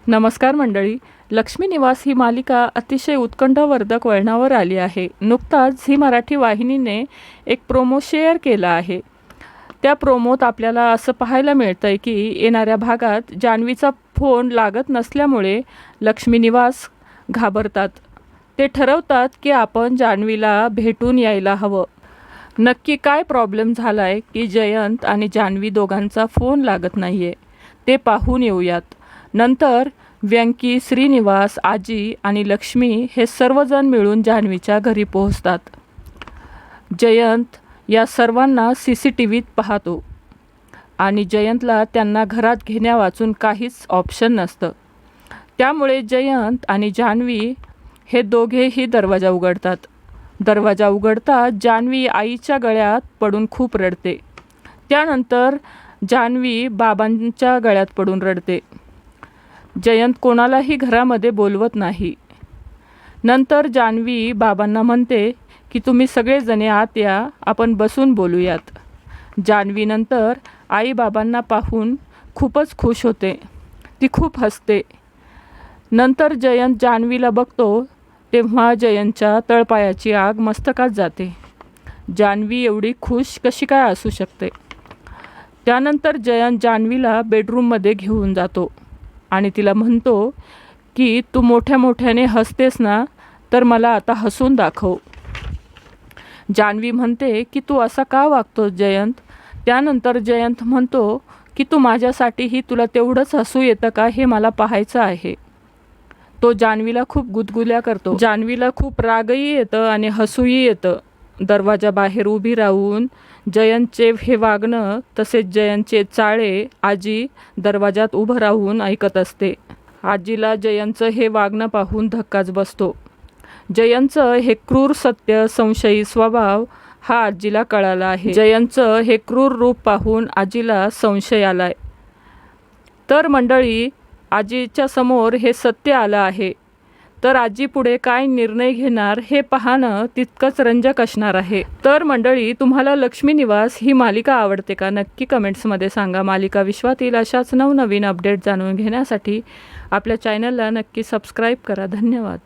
नमस्कार मंडळी. लक्ष्मी निवास ही मालिका अतिशय उत्कंठावर्धक वळणावर आली आहे. नुकताच झी मराठी वाहिनीने एक प्रोमो शेअर केला आहे. त्या प्रोमोत आपल्याला असं पाहायला मिळतंय की येणाऱ्या भागात जान्हवीचा फोन लागत नसल्यामुळे लक्ष्मी निवास घाबरतात. ते ठरवतात की आपण जान्हवीला भेटून यायला हवं. नक्की काय प्रॉब्लेम झाला आहे की जयंत आणि जान्हवी दोघांचा फोन लागत नाही आहे ते पाहून येऊयात. नंतर व्यंकी, श्रीनिवास, आजी आणि लक्ष्मी हे सर्वजण मिळून जान्हवीच्या घरी पोहोचतात. जयंत या सर्वांना CCTVत पाहतो आणि जयंतला त्यांना घरात घेण्यावाचून काहीच ऑप्शन नसतं. त्यामुळे जयंत आणि जान्हवी हे दोघेही दरवाजा उघडतात. दरवाजा उघडता जान्हवी आईच्या गळ्यात पडून खूप रडते. त्यानंतर जान्हवी बाबांच्या गळ्यात पडून रडते. जयंत कोणालाही घरामध्ये बोलवत नाही. नंतर जान्हवी बाबांना म्हणते की तुम्ही सगळेजणे आत या, आपण बसून बोलूयात. जान्हवी नंतर आई बाबांना पाहून खूपच खुश होते. ती खूप हसते. नंतर जयंत जान्हवीला बघतो तेव्हा जयंतच्या तळपायाची आग मस्तकात जाते. जान्हवी एवढी खुश कशी काय असू शकते? त्यानंतर जयंत जान्हवीला बेडरूममध्ये घेऊन जातो आणि तिला म्हणतो की तू मोठ्या मोठ्याने हसतेस ना, तर मला आता हसून दाखव. जान्हवी म्हणते की तू असा का वागतोस जयंत? त्यानंतर जयंत म्हणतो की तू माझ्यासाठीही तुला तेवढंच हसू येतं का हे मला पाहायचं आहे. तो जान्हवीला खूप गुदगुल्या करतो. जान्हवीला खूप रागही येतं आणि हसूही येतं. दरवाजाबाहेर उभी राहून जयंतचे हे वागणं तसेच जयंतचे चाळे आजी दरवाजात उभं राहून ऐकत असते. आजीला जयंतचं हे वागणं पाहून धक्काच बसतो. जयंतचं हे क्रूर सत्य संशयी स्वभाव हा आजीला कळाला आहे. जयंतचं हे क्रूर रूप पाहून आजीला संशय आलाय. तर मंडळी, आजीच्या समोर हे सत्य आलं आहे. तर आजी पुढे काय निर्णय घेणार हे पाहणं तितकंच रंजक असणार आहे. तर मंडळी, तुम्हाला लक्ष्मी निवास ही मालिका आवडते का? नक्की कमेंट्समध्ये सांगा. मालिका विश्वातील अशाच नवनवीन अपडेट जाणून घेण्यासाठी आपल्या चॅनलला नक्की सबस्क्राईब करा. धन्यवाद.